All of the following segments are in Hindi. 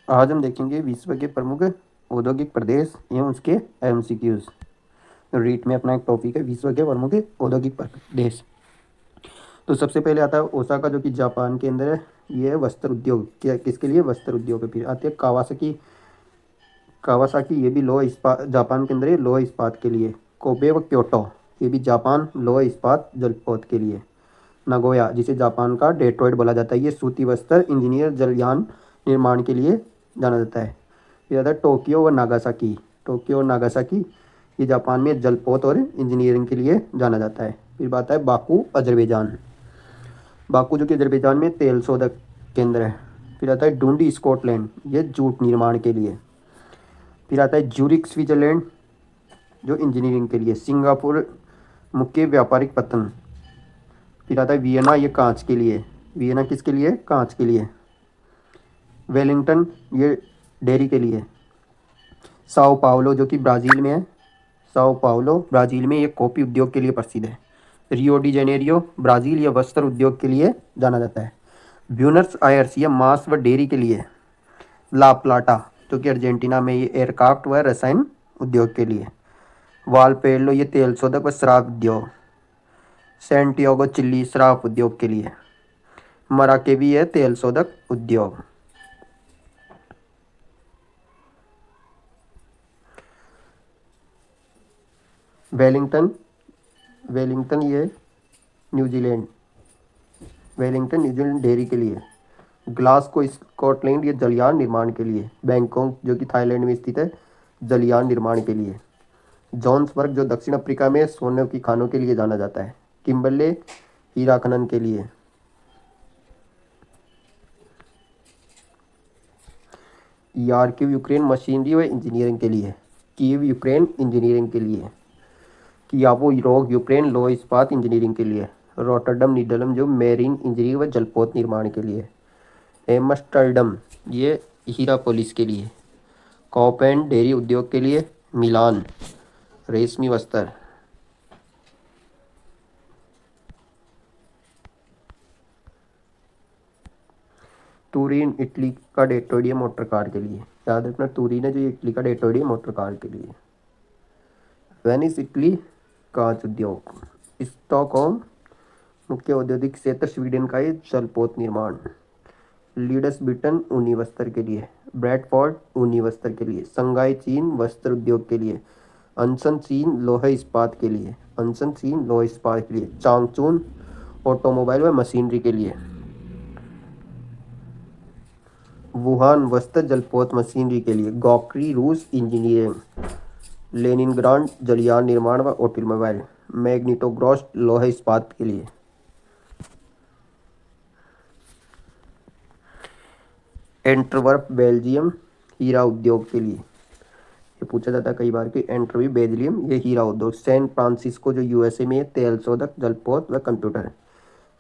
आज हम देखेंगे विश्व के प्रमुख औद्योगिक प्रदेश एवं उसके एमसीक्यूज। रीट में अपना एक टॉपिक है विश्व के प्रमुख औद्योगिक प्रदेश। तो सबसे पहले आता है ओसाका जो कि जापान के अंदर है। ये है वस्त्र उद्योग, क्या किसके लिए? वस्त्र उद्योग है। फिर आती है कावासाकी। कावासाकी ये भी लोह इस्पात, जापान के अंदर है, लोह इस्पात के लिए। कोबे व क्योटो ये भी जापान, लोह इस्पात जलपोत के लिए। नगोया जिसे जापान का डेट्रॉइट बोला जाता है, ये सूती वस्त्र इंजीनियर जलयान निर्माण के लिए जाना जाता है। फिर आता है टोक्यो व नागासाकी। टोक्यो और नागासाकी ये जापान में जलपोत और इंजीनियरिंग के लिए जाना जाता है। फिर बात है बाकू अजरबैजान। बाकू जो कि अजरबैजान में तेल शोधक केंद्र है। फिर आता है डूंडी स्कॉटलैंड, ये जूट निर्माण के लिए। फिर आता है ज्यूरिख स्विट्जरलैंड जो इंजीनियरिंग के लिए। सिंगापुर मुख्य व्यापारिक पतन। फिर आता है वियना, ये कांच के लिए। वियना किसके लिए? कांच के लिए। वेलिंगटन ये डेयरी के लिए। साओ पाउलो जो कि ब्राज़ील में है। साओ पाउलो ब्राज़ील में ये कॉफ़ी उद्योग के लिए प्रसिद्ध है। रियो डी जेनेरियो ब्राज़ील ये वस्त्र उद्योग के लिए जाना जाता है। ब्यूनस आयर्स ये मांस व डेयरी के लिए। ला प्लाटा जो कि अर्जेंटीना में, ये एयरक्राफ्ट व रसायन उद्योग के लिए। वालपेलो ये तेल शोधक व शराब उद्योग। सैंटियागो चिली शराब उद्योग के लिए। मराकेबी है तेल शोधक उद्योग। वेलिंगटन, वेलिंगटन ये न्यूजीलैंड, वेलिंगटन न्यूजीलैंड डेयरी के लिए। ग्लासगो स्कॉटलैंड ये जलयान निर्माण के लिए। बैंकॉक जो कि थाईलैंड में स्थित है, जलयान निर्माण के लिए। जोहान्सबर्ग जो दक्षिण अफ्रीका में सोने की खानों के लिए जाना जाता है। किम्बरले हीरा खनन के लिए। यार्किव यूक्रेन मशीनरी व इंजीनियरिंग के लिए। कीव यूक्रेन इंजीनियरिंग के लिए। कियावो रोग यूक्रेन लोह इस्पात इंजीनियरिंग के लिए। रोटरडम नीदरलैंड जो मेरीन इंजीनियरिंग व जलपोत निर्माण के लिए। एम्स्टर्डम ये हीरा पॉलिश के लिए। कॉपेन डेयरी उद्योग के लिए। मिलान रेशमी वस्त्र। तुरीन इटली का डेट्रॉइट मोटर कार के लिए। याद रखना तुरीन है जो इटली का डेट्रॉइट मोटर कार के लिए। वेनिस इटली कांच उद्योग। स्टॉकहोम मुख्य औद्योगिक क्षेत्र स्वीडन का ये जलपोत निर्माण। लीड्स ब्रिटेन ऊनी वस्त्र के लिए। ब्रैडफोर्ड ऊनी वस्त्र के लिए। संघाई चीन वस्त्र उद्योग के लिए। अनसन चीन लोहा इस्पात के लिए। अनसन चीन लोहा इस्पात के लिए। चांगचून ऑटोमोबाइल व मशीनरी के लिए। वुहान वस्त्र जलपोत मशीनरी के लिए। गॉकरी रूस इंजीनियरिंग। लेनिनग्राड जलयान निर्माण व ऑटोमोबाइल। मैग्निटोगोर्स्क लोहा इस्पात के लिए। एंटवर्प बेल्जियम हीरा उद्योग के लिए। ये पूछा जाता है कई बार कि एंटरवी बेल्जियम ये हीरा उद्योग। सैन फ्रांसिस्को जो यूएसए में है, तेल शोधक जलपोत व कंप्यूटर।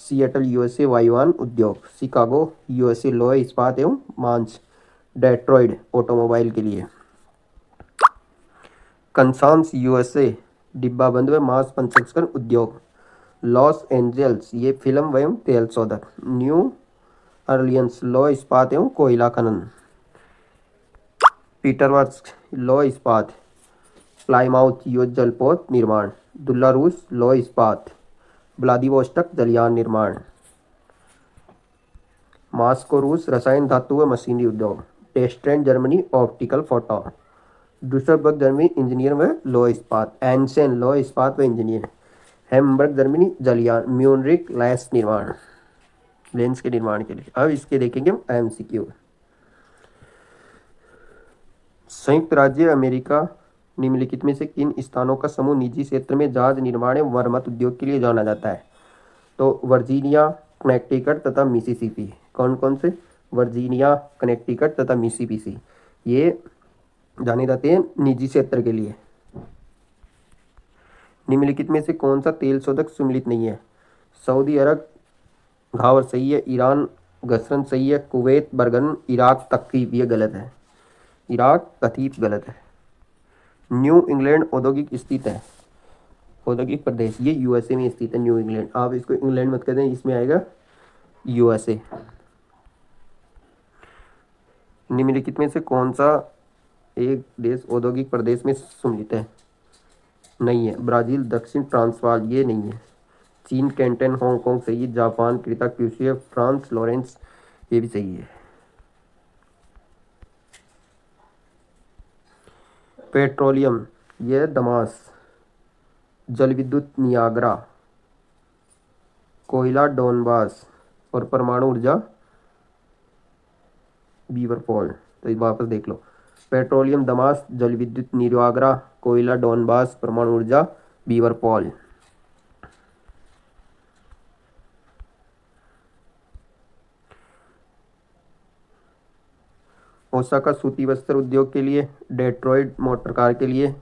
सिएटल यूएसए वायुयान उद्योग। शिकागो यूएसए लोहा इस्पात एवं मांस। डेट्रॉइड ऑटोमोबाइल के लिए। कंसास यूएसए डिब्बाबंद व मांस प्रसंस्करण उद्योग। लॉस एंजल्स ये फिल्म एवं तेल शोधक। न्यू अर्लियंस लोहा इस्पात एवं कोयला खनन। पीटरवर्थ लोहा इस्पात। प्लाईमाउथ युद्ध जलपोत निर्माण। दुल्लारूस लोहा इस्पात। व्लादिवोस्टक जलयान निर्माण। मॉस्को रूस रसायन धातु व मशीनरी उद्योग। टेस्टेंट Germany optical photo. Dusseldorf Germany engineer व लोह इस्पात। एंसेन लोह इस्पात व इंजीनियर। हैम्बर्ग जर्मनी जलयान। म्यूनरिक लेंस निर्माण, लेंस के निर्माण के लिए। अब इसके देखेंगे हम एमसीक्यू। संयुक्त राज्य अमेरिका निम्नलिखित में से किन स्थानों का समूह निजी क्षेत्र में जहाज निर्माण एवं मरम्मत उद्योग के लिए जाना जाता है? तो वर्जीनिया, कनेक्टिकट तथा मिसिसिपी। कौन कौन से? वर्जीनिया, कनेक्टिकट तथा मिसिसिपी ये जाने जाते हैं निजी क्षेत्र के लिए। निम्नलिखित में से कौन सा तेल शोधक सम्मिलित नहीं है? सऊदी अरब घावर सही है। ईरान गसरन सही है। कुवैत बरगन। इराक तकीफ ये गलत है। इराक तकीफ गलत है। न्यू इंग्लैंड औद्योगिक स्थित है, औद्योगिक प्रदेश ये यूएसए में स्थित है। न्यू इंग्लैंड, आप इसको इंग्लैंड मत कहते हैं, इसमें आएगा यूएसए। निम्नलिखित में से कौन सा एक देश औद्योगिक प्रदेश में सम्मिलित है? नहीं है। ब्राज़ील, दक्षिण ट्रांसवाल ये नहीं है। चीन कैंटन, हांगकांग सही है। जापान क्रेता क्यूशे, फ्रांस लॉरेंस ये भी सही है। पेट्रोलियम ये दमास, जल विद्युत नियाग्रा, कोयला डोनबास और परमाणु ऊर्जा बीवर फॉल। तो ये वापस देख लो, पेट्रोलियम दमास, जल विद्युत नियाग्रा, कोयला डोनबास, परमाणु ऊर्जा बीवर फॉल। ओसाका सूती वस्त्र उद्योग के लिए, डेट्रॉइट मोटर कार के लिए,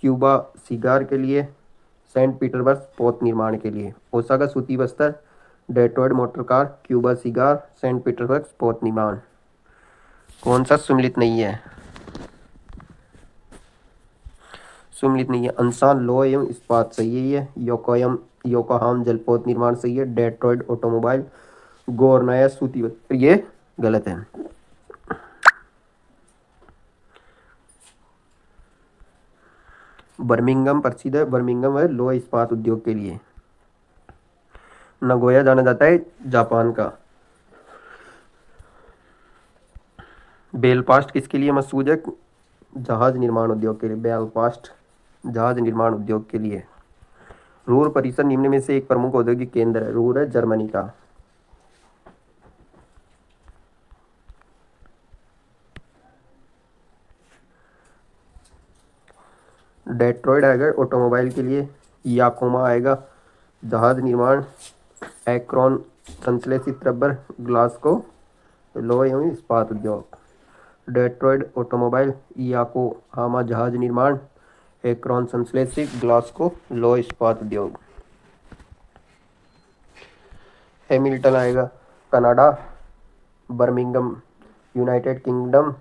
क्यूबा सिगार के लिए, सेंट पीटर्सबर्ग पोत निर्माण के लिए। ओसाका सूती वस्त्र, Detroit motor car, Cuba cigar, Saint Petersburg पोत निर्माण। कौन सा सम्मिलित नहीं है? सम्मिलित नहीं है। अंसान लौह एवं इस्पात सही है। योकोहाम जलपोत निर्माण सही है। डेट्रॉइट ऑटोमोबाइल, गोरनाया सूती वस्त्र ये गलत है। बर्मिंघम प्रसिद्ध है। बर्मिंघम है लौह इस्पात उद्योग के लिए। नगोया जाना जाता है जापान का। बेलफास्ट किसके लिए मशहूर है? जहाज निर्माण उद्योग के लिए। बेलफास्ट जहाज निर्माण उद्योग के लिए। रूर परिसर निम्न में से एक प्रमुख औद्योगिक केंद्र है। रूर है जर्मनी का। डेट्रॉइट आएगा ऑटोमोबाइल के लिए। याकोमा आएगा जहाज निर्माण। एक्रोन संश्लेषित रबर, ग्लासको लोह एवं इस्पात उद्योग। डेट्रॉइट ऑटोमोबाइल, याकोहामा जहाज निर्माण, एक्रोन संश्लेषित, ग्लासको लोह इस्पात उद्योग। हैमिल्टन आएगा Canada. Birmingham United Kingdom,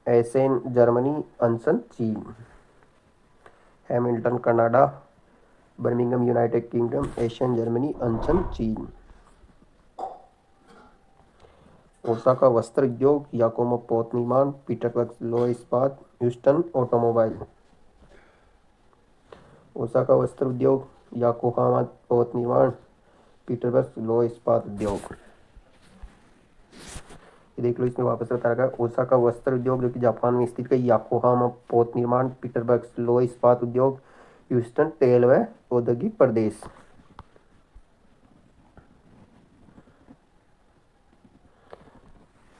Essen Germany, Anshan China. Hamilton Canada, Birmingham United Kingdom, Essen Germany, Anshan China. Osaka वस्त्र उद्योग, याकोमा पोत निर्माण, पीटर्सबर्ग लोह इस्पात, ह्यूस्टन ऑटोमोबाइल। ओसाका वस्त्र उद्योग, याकोहामा पोत निर्माण, पीटर्सबर्ग लोह इस्पात उद्योग। देख लो, इसमें वापस बता रखा है ओसाका वस्त्र उद्योग जो कि जापान में स्थित है, याकोहामा पोत निर्माण, पीटर्सबर्ग लोह इस्पात उद्योग, ह्यूस्टन तेल व औद्योगिक प्रदेश।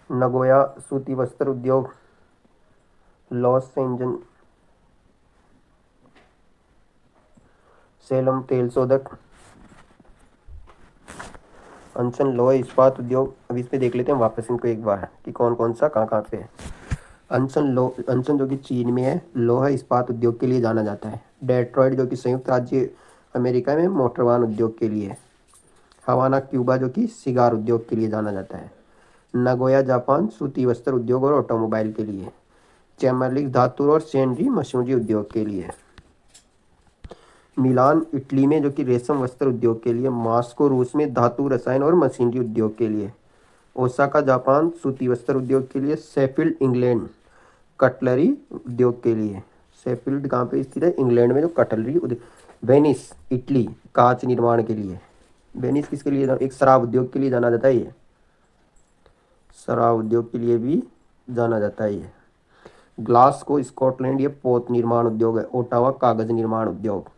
नगोया सूती वस्त्र उद्योग, लॉस एंजन सेलम तेल शोधक, अंसन लोह इस्पात उद्योग। अब इस पे देख लेते हैं वापस इनको एक बार कि कौन कौन सा कहाँ पे है। अंसन जो कि चीन में है, लोह इस्पात उद्योग के लिए जाना जाता है। डेट्रॉइट जो कि संयुक्त राज्य अमेरिका में मोटर वाहन उद्योग के लिए। हवाना क्यूबा जो कि सिगार उद्योग के लिए जाना जाता है। नगोया जापान सूती वस्त्र उद्योग और ऑटोमोबाइल के लिए। चैम्बरलिंग धातु और सेंड्री मशीनरी उद्योग के लिए। मिलान इटली में जो कि रेशम वस्त्र उद्योग के लिए। मॉस्को रूस में धातु रसायन और मशीनरी उद्योग के लिए। ओसाका जापान सूती वस्त्र उद्योग के लिए। शेफील्ड इंग्लैंड कटलरी उद्योग के लिए। शेफील्ड कहाँ पे स्थित है? इंग्लैंड में जो कटलरी उद्योग। वेनिस इटली कांच निर्माण के लिए। वेनिस किसके लिए? एक शराब उद्योग के लिए जाना जाता है। ये शराब उद्योग के लिए भी जाना जाता है। ये ग्लासगो स्कॉटलैंड ये पोत निर्माण उद्योग है। ओटावा कागज निर्माण उद्योग।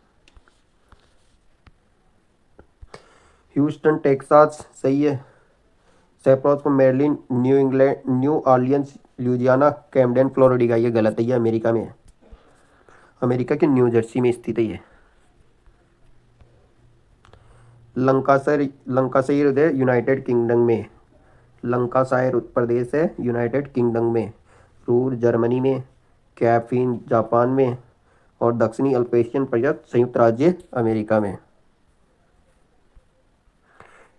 ह्यूस्टन टेक्सास सही है। सेप्रोस मेरलिन New England New Orleans Louisiana, Camden Florida ये गलत है। ये अमेरिका में है। अमेरिका के न्यू जर्सी में स्थित है ये। लंकाशायर है यूनाइटेड किंगडम में। लंकाशायर प्रदेश है यूनाइटेड किंगडम में। रूर जर्मनी में, कैफिन जापान में और दक्षिणी अल्पेशियन पर्वत संयुक्त राज्य अमेरिका में।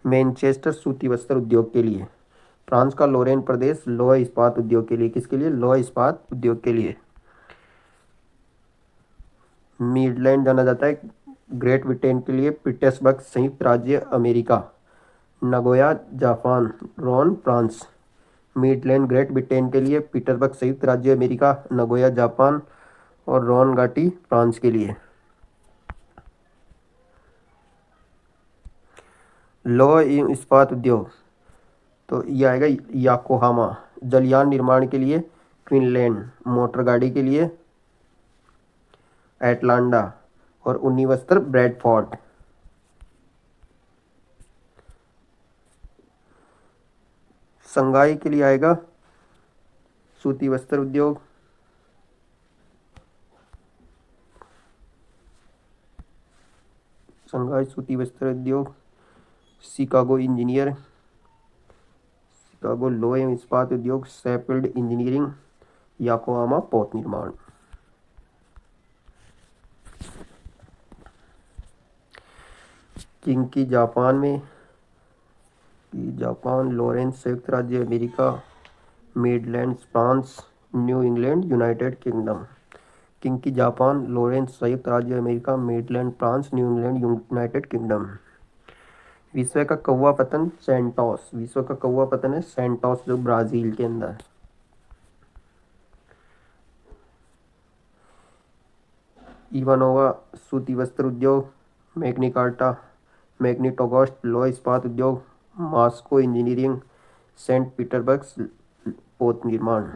मैनचेस्टर सूती वस्त्र उद्योग के लिए। फ्रांस का लोरेन प्रदेश लोह इस्पात उद्योग के लिए। किसके लिए? लोह इस्पात उद्योग के लिए। मिडलैंड जाना जाता है ग्रेट ब्रिटेन के लिए। पीटर्सबर्ग संयुक्त राज्य अमेरिका। नगोया जापान, रोन फ्रांस मिडलैंड ग्रेट ब्रिटेन के लिए, पीटर्सबर्ग संयुक्त राज्य अमेरिका, नगोया जापान और रॉन गाटी फ्रांस के लिए। लौह एवं इस्पात उद्योग, तो ये आएगा याकोहामा। जलयान निर्माण के लिए क्वींसलैंड, मोटर गाड़ी के लिए एटलांटा और ऊनी वस्त्र ब्रैडफोर्ड। संगाई के लिए आएगा सूती वस्त्र उद्योग। संघाई सूती वस्त्र उद्योग। शिकागो इंजीनियर, शिकागो लोहे एवं इस्पात उद्योग, शेफील्ड इंजीनियरिंग, याकोहामा पोत निर्माण। किंकी जापान में, जापान, लॉरेंस संयुक्त राज्य America, Midlands France, new England United kingdom. Kinky Japan, Lawrence संयुक्त राज्य America, Midland France, new England United kingdom. विश्व का कौवा पतन सैंटोस, विश्व का कौवा पतन है सैंटोस जो ब्राजील के अंदर। इवानोवा सूती वस्त्र उद्योग, मैग्निकार्टा, मैग्निटोगोस्ट लौह इस्पात उद्योग, मॉस्को इंजीनियरिंग, सेंट पीटर्सबर्ग पोत निर्माण।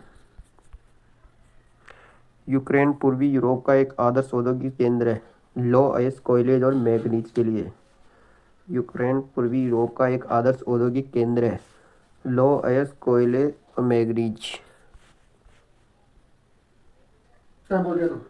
यूक्रेन पूर्वी यूरोप का एक आदर्श औद्योगिक केंद्र है लौह अयस्क कोयले और मैग्नीज के लिए। यूक्रेन पूर्वी यूरोप का एक आदर्श औद्योगिक केंद्र है लौह अयस्क कोयले और मैग्नीज। क्या बोल रहे हो?